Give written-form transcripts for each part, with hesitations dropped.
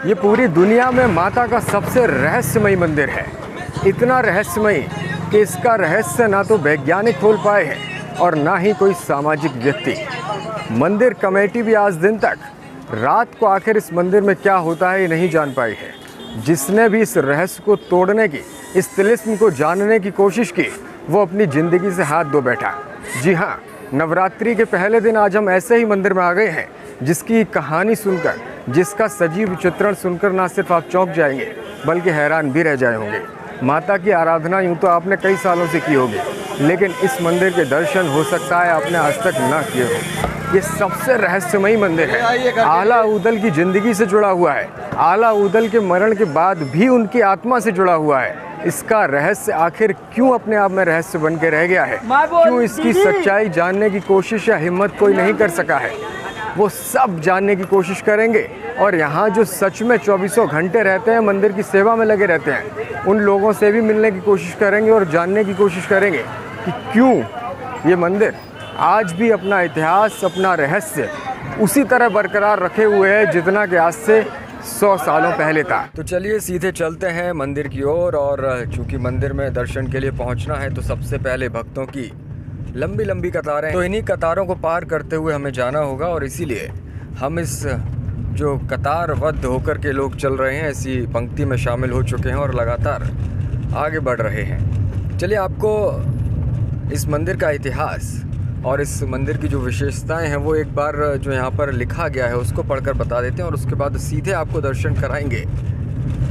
ये पूरी दुनिया में माता का सबसे रहस्यमयी मंदिर है। इतना रहस्यमयी कि इसका रहस्य ना तो वैज्ञानिक खोल पाए हैं और ना ही कोई सामाजिक व्यक्ति। मंदिर कमेटी भी आज दिन तक रात को आखिर इस मंदिर में क्या होता है ये नहीं जान पाई है। जिसने भी इस रहस्य को तोड़ने की, इस तिलिस्म को जानने की कोशिश की, वो अपनी ज़िंदगी से हाथ धो बैठा। जी हाँ, नवरात्रि के पहले दिन आज हम ऐसे ही मंदिर में आ गए हैं जिसकी कहानी सुनकर, जिसका सजीव चित्रण सुनकर ना सिर्फ आप चौंक जाएंगे बल्कि हैरान भी रह जाए होंगे। माता की आराधना यूँ तो आपने कई सालों से की होगी, लेकिन इस मंदिर के दर्शन हो सकता है आपने आज तक ना किए हो। ये सबसे रहस्यमयी मंदिर है। आला उदल की ज़िंदगी से जुड़ा हुआ है। आला उदल के मरण के बाद भी उनकी आत्मा से जुड़ा हुआ है। इसका रहस्य आखिर क्यों अपने आप में रहस्य बन के रह गया है, क्यों इसकी सच्चाई जानने की कोशिश या हिम्मत कोई नहीं कर सका है, वो सब जानने की कोशिश करेंगे। और यहाँ जो सच में 24 घंटे रहते हैं, मंदिर की सेवा में लगे रहते हैं, उन लोगों से भी मिलने की कोशिश करेंगे और जानने की कोशिश करेंगे कि क्यों ये मंदिर आज भी अपना इतिहास, अपना रहस्य उसी तरह बरकरार रखे हुए है जितना कि आज से 100 सालों पहले था। तो चलिए सीधे चलते हैं मंदिर की ओर। और चूँकि मंदिर में दर्शन के लिए पहुँचना है तो सबसे पहले भक्तों की लंबी लंबी कतारें, तो इन्हीं कतारों को पार करते हुए हमें जाना होगा। और इसीलिए हम इस जो कतारबद्ध होकर के लोग चल रहे हैं, ऐसी पंक्ति में शामिल हो चुके हैं और लगातार आगे बढ़ रहे हैं। चलिए आपको इस मंदिर का इतिहास और इस मंदिर की जो विशेषताएं हैं वो एक बार जो यहाँ पर लिखा गया है उसको पढ़कर बता देते हैं। और उसके बाद सीधे आपको दर्शन कराएंगे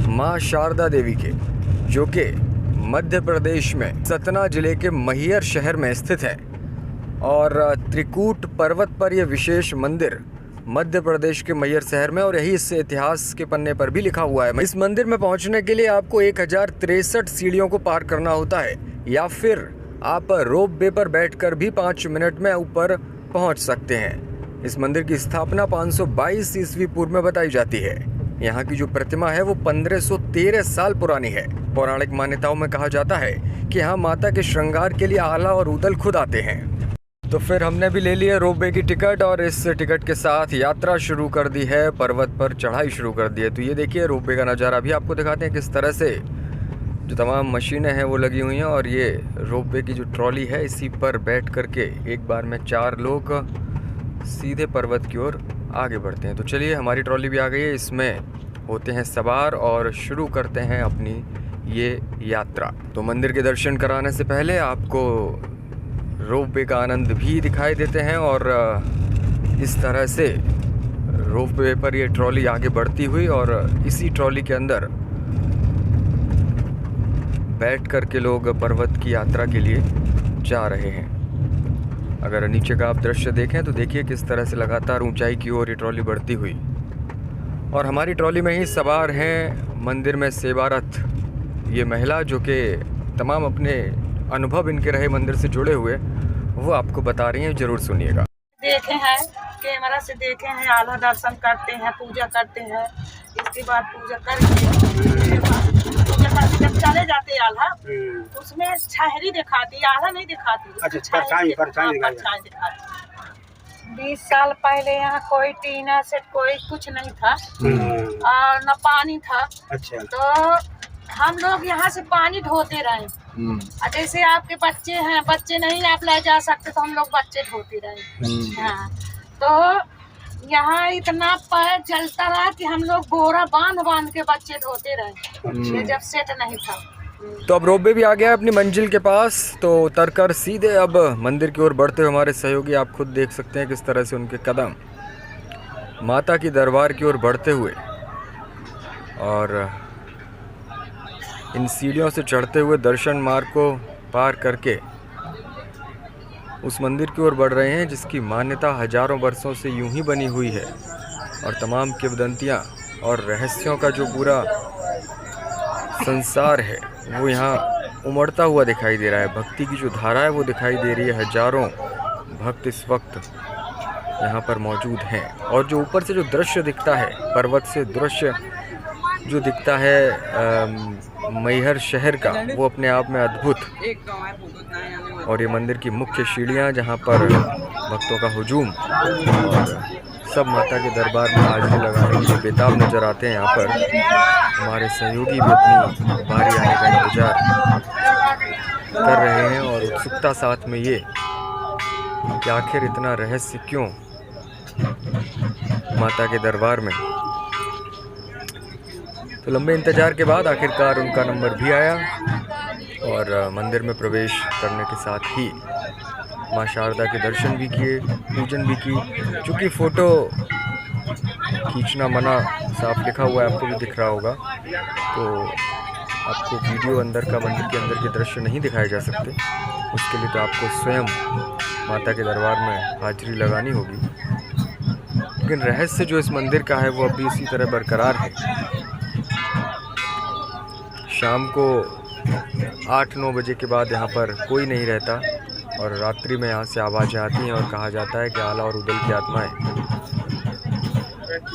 माँ शारदा देवी के, जो कि मध्य प्रदेश में सतना जिले के मैहर शहर में स्थित है। और त्रिकूट पर्वत पर यह विशेष मंदिर मध्य प्रदेश के मैहर शहर में, और यही इस इतिहास के पन्ने पर भी लिखा हुआ है। इस मंदिर में पहुंचने के लिए आपको 1063 सीढ़ियों को पार करना होता है, या फिर आप रोप वे पर बैठकर भी 5 मिनट में ऊपर पहुंच सकते हैं। इस मंदिर की स्थापना 522 ईस्वी पूर्व में बताई जाती है। यहाँ की जो प्रतिमा है वो 1513 साल पुरानी है। पौराणिक मान्यताओं में कहा जाता है कि यहाँ माता के श्रृंगार के लिए आला और उदल खुद आते हैं। तो फिर हमने भी ले लिया रोप वे की टिकट और इस टिकट के साथ यात्रा शुरू कर दी है, पर्वत पर चढ़ाई शुरू कर दी है। तो ये देखिए रोप वे का नज़ारा भी आपको दिखाते हैं किस तरह से जो तमाम मशीनें हैं वो लगी हुई हैं। और ये रोप वे की जो ट्रॉली है इसी पर बैठ करके एक बार में 4 लोग सीधे पर्वत की ओर आगे बढ़ते हैं। तो चलिए हमारी ट्रॉली भी आ गई है, इसमें होते हैं सवार और शुरू करते हैं अपनी ये यात्रा। तो मंदिर के दर्शन कराने से पहले आपको रोप वे का आनंद भी दिखाई देते हैं। और इस तरह से रोप वे पर ये ट्रॉली आगे बढ़ती हुई, और इसी ट्रॉली के अंदर बैठ कर के लोग पर्वत की यात्रा के लिए जा रहे हैं। अगर नीचे का आप दृश्य देखें तो देखिए किस तरह से लगातार ऊंचाई की ओर ये ट्रॉली बढ़ती हुई, और हमारी ट्रॉली में ही सवार हैं मंदिर में सेवारत ये महिला, जो कि तमाम अपने अनुभव इनके रहे मंदिर से जुड़े हुए वो आपको बता रही हैं। जरूर सुनिएगा। देखे हैं, कैमरा से देखे हैं, आला दर्शन करते हैं, पूजा करते हैं। इसके बाद पूजा करके जब चले जाते आला, उसमें छहरी दिखाती, आला नहीं दिखाती। अच्छा, परछाई दिखाती। 20 साल पहले यहाँ कोई टीना से कोई कुछ नहीं था और न पानी था। अच्छा। तो हम लोग यहाँ से पानी ढोते रहे। जैसे आपके बच्चे हैं, बच्चे नहीं आप ले जा सकते तो हम लोग बच्चे ढोते रहे। हाँ, तो यहाँ इतना पैर जलता रहा कि हम लोग बोरा बांध बांध के बच्चे ढोते रहे, जब सेट नहीं था। तो अब रोप वे भी आ गया अपनी मंजिल के पास। तो उतरकर सीधे अब मंदिर की ओर बढ़ते हुए हमारे सहयोगी आप खुद देख सकते हैं किस तरह से उनके कदम माता की दरबार की ओर बढ़ते हुए और इन सीढ़ियों से चढ़ते हुए दर्शन मार्ग को पार करके उस मंदिर की ओर बढ़ रहे हैं जिसकी मान्यता हजारों वर्षों से यूं ही बनी हुई है। और तमाम किंवदंतियां और रहस्यों का जो पूरा संसार है वो यहाँ उमड़ता हुआ दिखाई दे रहा है। भक्ति की जो धारा है वो दिखाई दे रही है। हजारों भक्त इस वक्त यहाँ पर मौजूद हैं। और जो ऊपर से जो दृश्य दिखता है, पर्वत से दृश्य जो दिखता है मैहर शहर का, वो अपने आप में अद्भुत। और ये मंदिर की मुख्य सीढ़ियाँ जहाँ पर भक्तों का हुजूम और सब माता के दरबार में हाजिरी लगाने के लिए बेताब नजर आते हैं। यहाँ पर हमारे सहयोगी भी अपनी बारी आने का इंतजार कर रहे हैं और उत्सुकता साथ में ये कि आखिर इतना रहस्य क्यों माता के दरबार में। तो लंबे इंतजार के बाद आखिरकार उनका नंबर भी आया और मंदिर में प्रवेश करने के साथ ही माँ शारदा के दर्शन भी किए, पूजन भी की। चूँकि फ़ोटो खींचना मना साफ लिखा हुआ है, आपको भी दिख रहा होगा, तो आपको वीडियो अंदर का, मंदिर के अंदर के दृश्य नहीं दिखाए जा सकते। उसके लिए तो आपको स्वयं माता के दरबार में हाजिरी लगानी होगी। लेकिन रहस्य जो इस मंदिर का है वो अभी इसी तरह बरकरार है। शाम को 8-9 बजे के बाद यहाँ पर कोई नहीं रहता और रात्रि में यहाँ से आवाज़ें आती हैं और कहा जाता है कि आला और उदल की आत्माएं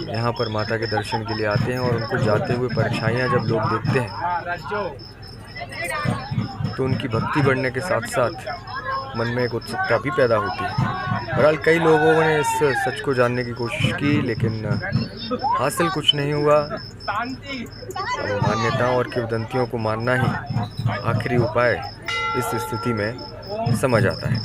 यहाँ पर माता के दर्शन के लिए आते हैं और उनको जाते हुए परछाइयाँ जब लोग देखते हैं तो उनकी भक्ति बढ़ने के साथ साथ मन में एक उत्सुकता भी पैदा होती है। बहरहाल कई लोगों ने इस सच को जानने की कोशिश की लेकिन हासिल कुछ नहीं हुआ। मान्यताओं और किंवदंतियों को मानना ही आखिरी उपाय इस स्थिति में समझ आता है।